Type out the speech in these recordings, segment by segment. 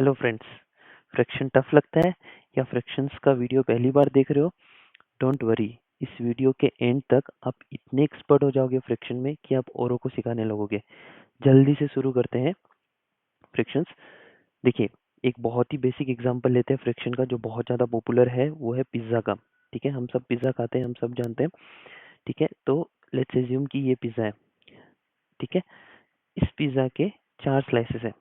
Hello friends. Fraction tough लगता है या फ्रैक्शंस का वीडियो पहली बार देख रहे हो? डोंट वरी, इस वीडियो के एंड तक आप इतने एक्सपर्ट हो जाओगे फ्रैक्शन में कि आप औरों को सिखाने लगोगे। जल्दी से शुरू करते हैं फ्रैक्शंस। देखिए, एक बहुत ही बेसिक एग्जांपल लेते हैं फ्रैक्शन का जो बहुत ज़्यादा पॉपुलर है, वो है पिज़्ज़ा का। ठीक है, हम सब पिज़्ज़ा खाते हैं, हम सब जानते हैं। ठीक है, तो लेट्स एज्यूम कि ये पिज़्ज़ा है। ठीक है, इस पिज़्ज़ा के 4 स्लाइसेस है।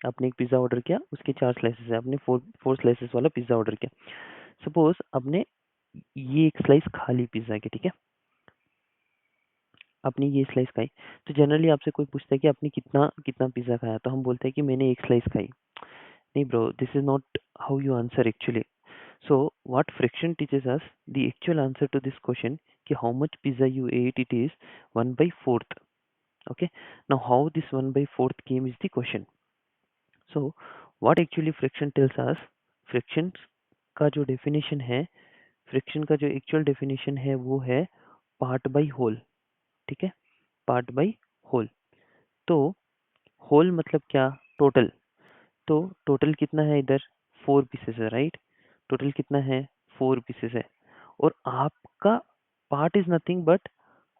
आपने एक पिज़्ज़ा ऑर्डर किया, उसके 4 स्लाइसेस है। आपने फोर स्लाइसेस वाला पिज़्ज़ा ऑर्डर किया। सपोज आपने ये एक स्लाइस खा ली पिज़्ज़ा की। ठीक है, आपने ये स्लाइस खाई। तो जनरली आपसे कोई पूछता है कि आपने कितना कितना पिज़्ज़ा खाया, तो हम बोलते हैं कि मैंने एक स्लाइस खाई। नहीं bro, this is not how you answer actually. So what fraction teaches us the actual answer to this question कि how much pizza you ate, it is 1/4। okay, now how this 1/4 came is the question. So what actually friction tells us, friction का जो definition है, friction का जो actual definition है वो है part by whole. ठीक है, पार्ट बाई होल। तो होल मतलब क्या? टोटल। तो टोटल कितना है इधर? 4 पीसेस है, राइट? टोटल कितना है? 4 पीसेस है। और आपका पार्ट इज नथिंग बट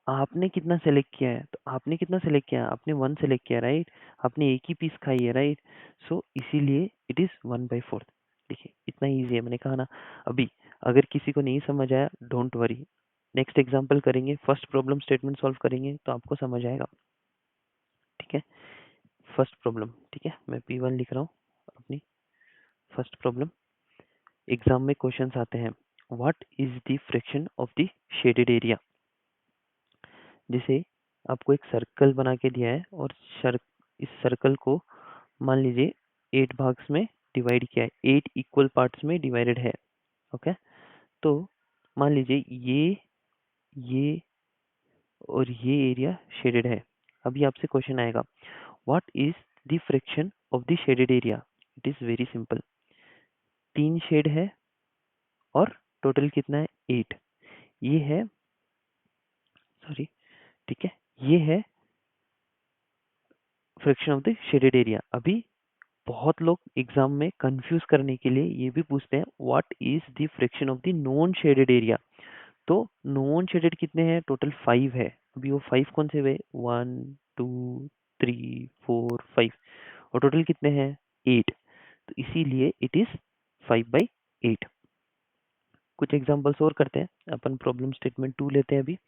आपने कितना सेलेक्ट किया है। तो आपने कितना सेलेक्ट किया? आपने 1 सेलेक्ट किया, राइट? आपने एक ही पीस खाई है, राइट? सो इसीलिए इट इज 1/4। देखिए, इतना इजी है, मैंने कहा ना। अभी अगर किसी को नहीं समझ आया, डोंट वरी, नेक्स्ट एग्जाम्पल करेंगे, फर्स्ट प्रॉब्लम स्टेटमेंट सॉल्व करेंगे तो आपको समझ आएगा। ठीक है, फर्स्ट प्रॉब्लम। ठीक है, मैं P1 लिख रहा हूँ अपनी फर्स्ट प्रॉब्लम। एग्जाम में क्वेश्चंस आते हैं, what is the fraction of the shaded area. जैसे आपको एक सर्कल बना के दिया है और इस सर्कल को मान लीजिए 8 भाग्स में डिवाइड किया है, 8 इक्वल पार्ट्स में डिवाइडेड है। ओके, तो मान लीजिए ये और ये एरिया शेडेड है। अभी आपसे क्वेश्चन आएगा, what is the fraction of the shaded area. It is very simple, 3 shade है और टोटल कितना है? 8। ये है, सॉरी, ठीक है, ये है fraction of the shaded area. अभी बहुत लोग एग्जाम में कंफ्यूज करने के लिए ये भी पूछते हैं, what is the fraction of the non shaded area. तो नॉन शेडेड कितने हैं? टोटल 5 है। अभी वो 5 कौन से हुए? 1 2 3 4 5, और टोटल कितने हैं? 8। तो इसीलिए इट इज 5/8। कुछ एग्जांपल्स और करते हैं अपन। प्रॉब्लम स्टेटमेंट 2 लेते हैं। अभी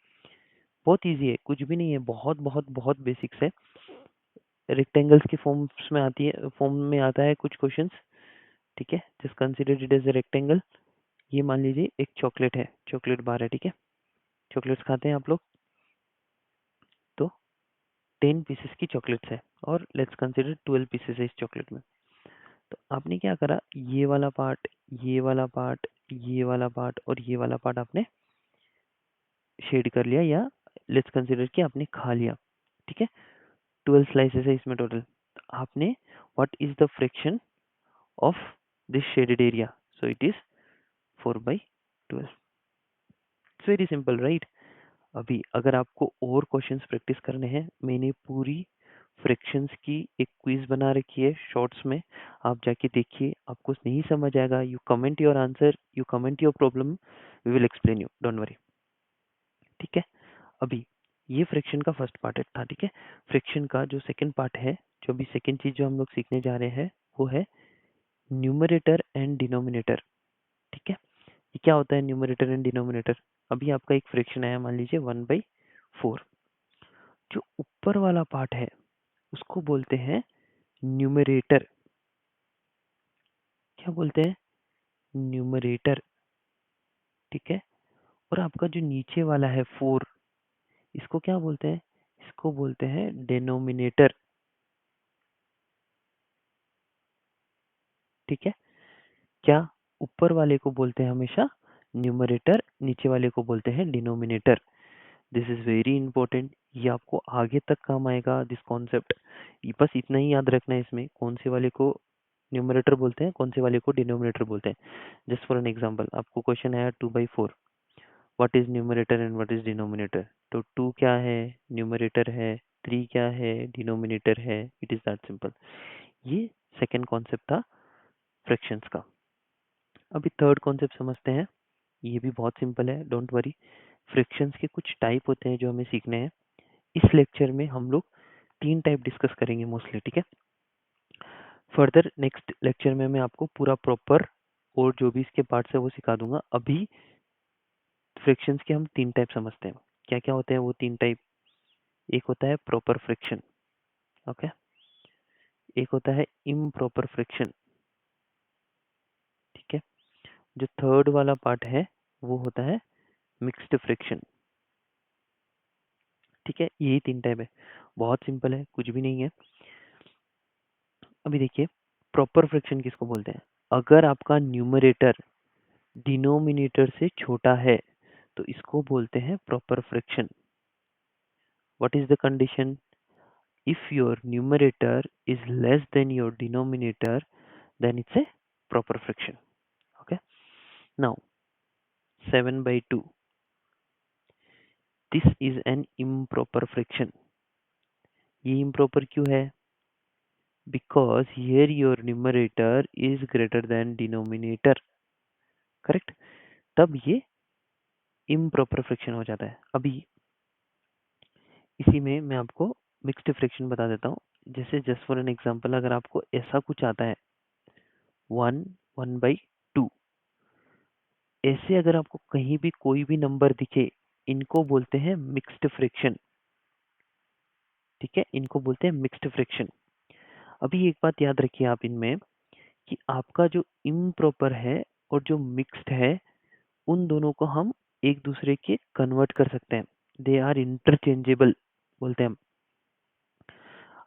बहुत इजी है, कुछ भी नहीं है, बहुत बहुत बहुत बेसिक्स है। रेक्टेंगल्स के फॉर्म्स में आती है, फॉर्म में आता है कुछ क्वेश्चंस। ठीक है, just consider it as a rectangle. ये मान लीजिए एक चॉकलेट है, चॉकलेट बार है। ठीक है, चॉकलेट्स खाते हैं आप लोग, तो 10 पीसेस की चॉकलेट्स है और लेट्स कंसीडर 12 पीसेस है इस चॉकलेट में। तो आपने क्या करा, ये वाला पार्ट, ये वाला पार्ट, ये वाला पार्ट और ये वाला पार्ट आपने शेड कर लिया, या लेट्स कंसीडर कि आपने खा लिया। ठीक है, 12 स्लाइसेस है इसमें टोटल। आपने what is the fraction of this shaded area? So it is 4/12। It's very simple, right? अभी अगर आपको और क्वेश्चंस प्रैक्टिस करने हैं, मैंने पूरी फ्रैक्शंस की एक क्विज बना रखी है शॉर्ट्स में, आप जाके देखिए। आपको नहीं समझ आएगा, you comment your answer, you comment your problem, we will explain you, don't worry. ठीक है, अभी ये फ्रैक्शन का फर्स्ट पार्ट था। ठीक है, फ्रैक्शन का जो सेकंड पार्ट है, जो अभी सेकंड चीज जो हम लोग सीखने जा रहे हैं, वो है न्यूमरेटर एंड डिनोमिनेटर। ठीक है, ये क्या होता है न्यूमरेटर एंड डिनोमिनेटर? अभी आपका एक फ्रैक्शन आया, मान लीजिए 1/4। जो ऊपर वाला पार्ट है उसको बोलते हैं न्यूमरेटर। क्या बोलते हैं? न्यूमरेटर। ठीक है, और आपका जो नीचे वाला है 4, इसको क्या बोलते हैं? इसको बोलते हैं डेनोमिनेटर। ठीक है, क्या ऊपर वाले को बोलते हैं हमेशा न्यूमरेटर, नीचे वाले को बोलते हैं denominator. This is very important, ये आपको आगे तक काम आएगा दिस कॉन्सेप्ट। बस इतना ही याद रखना है इसमें, कौन से वाले को न्यूमरेटर बोलते हैं, कौन से वाले को डिनोमिनेटर बोलते हैं। जस्ट फॉर एन एग्जांपल, आपको क्वेश्चन आया 2/4, what is numerator and what is denominator. तो 2 क्या है? न्यूमरेटर है। 3 क्या है? डिनोमिनेटर है। It is that simple. ये सेकेंड कॉन्सेप्ट था फ्रैक्शंस का। अभी थर्ड कॉन्सेप्ट समझते हैं, ये भी बहुत सिंपल है, डोंट वरी। फ्रैक्शंस के कुछ टाइप होते हैं जो हमें सीखने हैं। इस लेक्चर में हम लोग 3 टाइप डिस्कस करेंगे मोस्टली, ठीक है। फर्दर नेक्स्ट लेक्चर में मैं आपको पूरा प्रॉपर और जो भी इसके पार्ट्स है वो सिखा दूंगा। अभी फ्रैक्शंस के हम 3 टाइप समझते हैं। क्या क्या होते हैं वो 3 टाइप? एक होता है प्रॉपर फ्रैक्शन, ओके। एक होता है इम्प्रॉपर फ्रैक्शन, ठीक है। जो थर्ड वाला पार्ट है वो होता है मिक्स्ड फ्रैक्शन, ठीक है। यही 3 टाइप है, बहुत सिंपल है, कुछ भी नहीं है। अभी देखिए, प्रॉपर फ्रैक्शन किसको बोलते हैं? अगर आपका न्यूमरेटर डिनोमिनेटर से छोटा है तो इसको बोलते हैं proper fraction. What is the condition? If your numerator is less than your denominator, then it's a proper fraction, okay. Now 7/2, this is an improper fraction. ये improper क्यों है? Because here your numerator is greater than denominator, correct. तब ये improper fraction हो जाता है। अभी इसी में मैं आपको मिक्स्ड फ्रैक्शन बता देता हूँ। जैसे जस्ट फॉर एन एग्जांपल, अगर आपको ऐसा कुछ आता है 1/2, ऐसे अगर आपको कहीं भी कोई भी नंबर दिखे, इनको बोलते हैं मिक्स्ड फ्रैक्शन, ठीक है। इनको बोलते हैं मिक्स्ड फ्रैक्शन। अभी एक बात याद रखिए आप इनमें, कि आपका जो इम्प्रॉपर है और जो मिक्स्ड है, उन दोनों को हम एक दूसरे के कन्वर्ट कर सकते हैं। दे आर इंटरचेंजेबल बोलते हैं हम।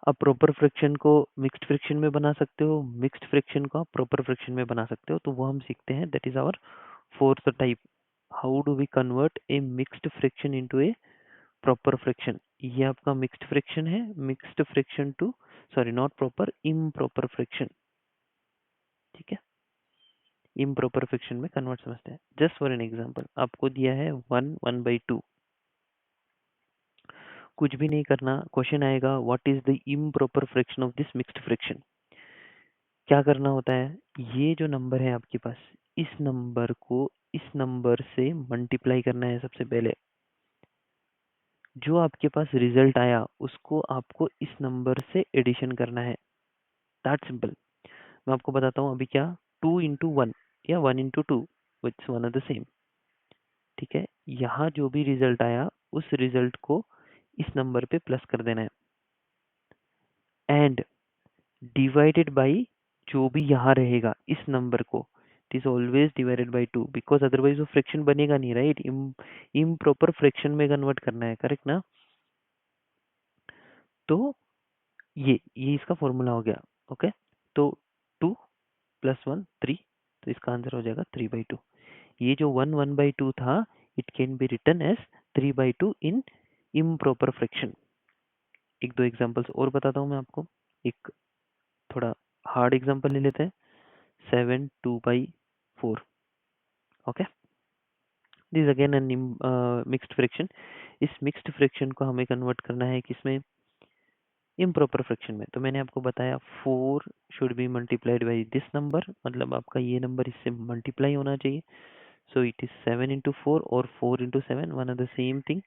आप प्रॉपर फ्रैक्शन को मिक्स्ड फ्रैक्शन में बना सकते हो, मिक्स्ड फ्रैक्शन को आप प्रॉपर फ्रैक्शन में बना सकते हो। तो वो हम सीखते हैं, that is our fourth type. How do we convert a mixed fraction into a proper fraction? ये आपका मिक्स्ड फ्रैक्शन है, mixed fraction to, sorry not proper, improper fraction, ठीक है। इम्प्रॉपर फ्रैक्शन में कन्वर्ट समझते हैं। जस्ट फॉर एन एग्जांपल, आपको दिया है 1/2, कुछ भी नहीं करना, क्वेश्चन आएगा what is the improper fraction of this mixed fraction. क्या करना होता है? ये जो नंबर है आपके पास, इस नंबर को इस नंबर से मल्टीप्लाई करना है सबसे पहले। जो आपके पास रिजल्ट आया उसको आपको इस नंबर से एडिशन करना है, दैट सिंपल। मैं आपको बताता हूँ अभी क्या, 2 into 1 या 1 into 2, which one are the same, ठीक है। यहाँ जो भी रिजल्ट आया उस रिजल्ट को इस नंबर पे प्लस कर देना है, एंड डिवाइडेड बाई जो भी यहाँ रहेगा इस नंबर को, it is always divided by 2, because otherwise वो फ्रैक्शन बनेगा नहीं, राइट। इम्प्रॉपर फ्रैक्शन में कन्वर्ट करना है, करेक्ट ना। तो ये इसका फॉर्मूला हो गया, ओके। तो 2 + 1 3, तो इसका आंसर हो जाएगा 3/2। ये जो 1/2 था, it can be written as 3/2 in improper fraction. एक दो एग्जांपल्स और बताता हूँ मैं आपको। एक थोड़ा हार्ड एग्जांपल ले लेते हैं, 7/2/4, okay. This again an mixed fraction. इस मिक्स्ड फ्रैक्शन को हमें कन्वर्ट करना है किसमें? इम्प्रॉपर फ्रैक्शन में। तो मैंने आपको बताया 4 should be multiplied by this number, मतलब आपका ये नंबर इससे मल्टीप्लाई होना चाहिए। सो इट इज 7/4 और 4/7, one are the same thing.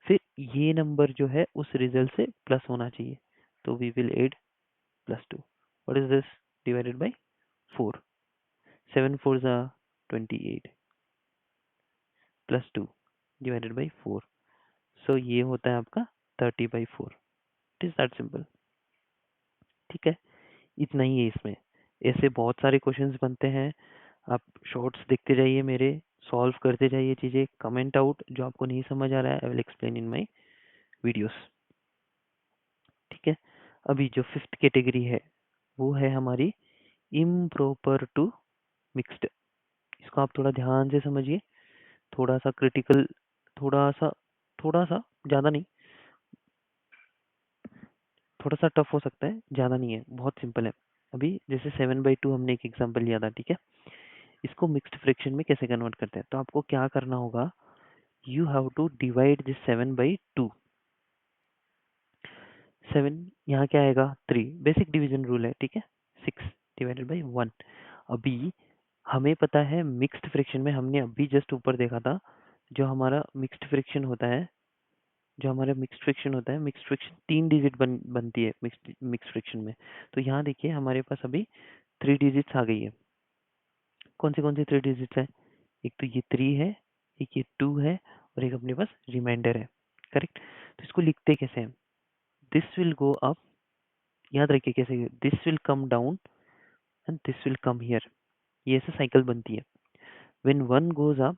फिर ये नंबर जो है उस रिजल्ट से प्लस होना चाहिए, तो we will add +2। What is this? Divided by 4, 7 4 जा 28, +2 डिवाइडेड बाई 4। सो ये होता है आपका 30/4। इट इज दैट सिंपल, ठीक है। इतना ही है इसमें, ऐसे बहुत सारे क्वेश्चंस बनते हैं। आप शॉर्ट्स देखते जाइए मेरे, सॉल्व करते जाइए चीज़ें। कमेंट आउट जो आपको नहीं समझ आ रहा है, I will explain in my videos, ठीक है। अभी जो फिफ्थ कैटेगरी है वो है हमारी इम्प्रॉपर टू मिक्स्ड। इसको आप थोड़ा ध्यान से समझिए, थोड़ा सा क्रिटिकल, थोड़ा सा थोड़ा सा, ज़्यादा नहीं, थोड़ा सा टफ हो सकता है, ज़्यादा नहीं है, बहुत सिंपल है। अभी जैसे 7/2 हमने एक एग्जांपल लिया था, ठीक है। इसको मिक्स्ड फ्रैक्शन में कैसे कन्वर्ट करते हैं? तो आपको क्या करना होगा, you have to divide this 7/2। 7 यहाँ क्या आएगा? 3, बेसिक डिवीजन रूल है, ठीक है। 6 डिवाइडेड बाई 1। अभी हमें पता है मिक्स्ड फ्रैक्शन में, हमने अभी जस्ट ऊपर देखा था, जो हमारा मिक्स्ड फ्रैक्शन होता है, मिक्स्ड फ्रैक्शन 3 डिजिट बनती है मिक्स्ड फ्रैक्शन में। तो यहाँ देखिए हमारे पास अभी 3 डिजिट्स आ गई है। कौन सी 3 डिजिट्स है? एक तो ये 3 है, एक ये 2 है, और एक अपने पास रिमाइंडर है। करेक्ट। तो इसको लिखते कैसे हैं? दिस विल गो अप, याद रखिए कैसे, this will come down and this will come here. ये ऐसे साइकिल बनती है। व्हेन 1 गोज अप,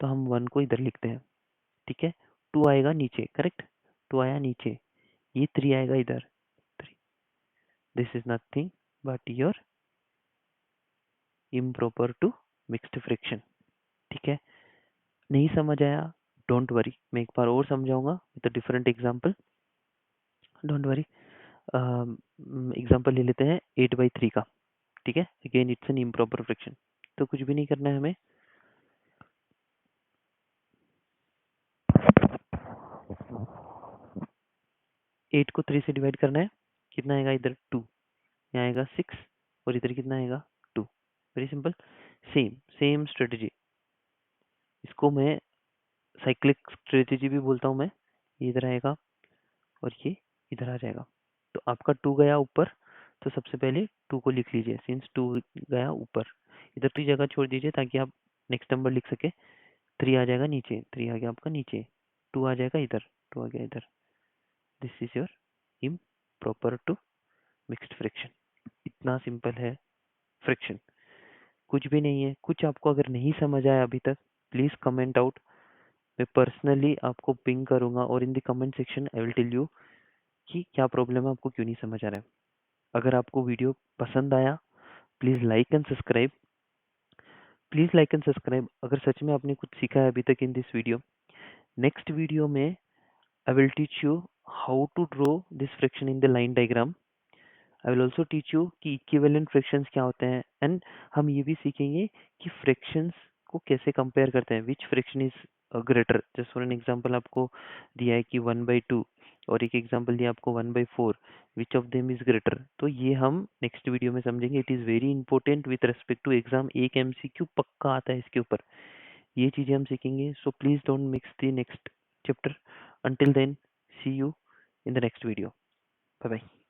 तो हम 1 को इधर लिखते हैं, ठीक है। 2 आएगा नीचे, करेक्ट, 2 आया नीचे, ये 3 आएगा इधर, 3। This is nothing but your improper to mixed fraction, ठीक है। नहीं समझ आया, डोंट वरी, मैं एक बार और समझाऊंगा with different example, don't worry. Example ले लेते हैं 8/3 का, ठीक है। Again it's an improper fraction. तो कुछ भी नहीं करना है हमें, 8 को 3 से डिवाइड करना है, कितना आएगा इधर 2, यहाँ आएगा 6, और इधर कितना आएगा 2। Very simple, same same strategy. इसको मैं साइक्लिक स्ट्रेटजी भी बोलता हूँ मैं। ये इधर आएगा और ये इधर आ जाएगा। तो आपका 2 गया ऊपर, तो सबसे पहले 2 को लिख लीजिए, सिंस 2 गया ऊपर। इधर 3 जगह छोड़ दीजिए ताकि आप नेक्स्ट नंबर लिख सके। 3 आ जाएगा नीचे, 3 आ गया आपका नीचे, 2 आ जाएगा इधर, 2 आ गया इधर। This is your improper to mixed fraction. इतना सिंपल है फ्रैक्शन, कुछ भी नहीं है। कुछ आपको अगर नहीं समझ आया अभी तक, प्लीज कमेंट आउट, मैं पर्सनली आपको पिंग करूंगा, और in the comment section I will tell you कि क्या प्रॉब्लम है, आपको क्यों नहीं समझ आ रहा है। अगर आपको वीडियो पसंद आया, please like and subscribe, please like and subscribe. अगर सच में आपने कुछ सीखा है अभी तक in this video, next video में I will teach you how to draw this fraction in the line diagram. I will also teach you कि इक्विवेलेंट फ्रैक्शंस क्या होते हैं, एंड हम ये भी सीखेंगे कि फ्रैक्शंस को कैसे कंपेयर करते हैं, विच fraction is greater. Just for an example आपको दिया है कि 1/2, और एक एग्जांपल दिया आपको 1/4, which of them is greater. तो ये हम नेक्स्ट वीडियो में समझेंगे। It is very important with respect to exam, एक एमसीक्यू पक्का आता है इसके ऊपर। ये चीज़ें हम सीखेंगे, so please don't mix the next chapter. Until then, see you in the next video. Bye bye.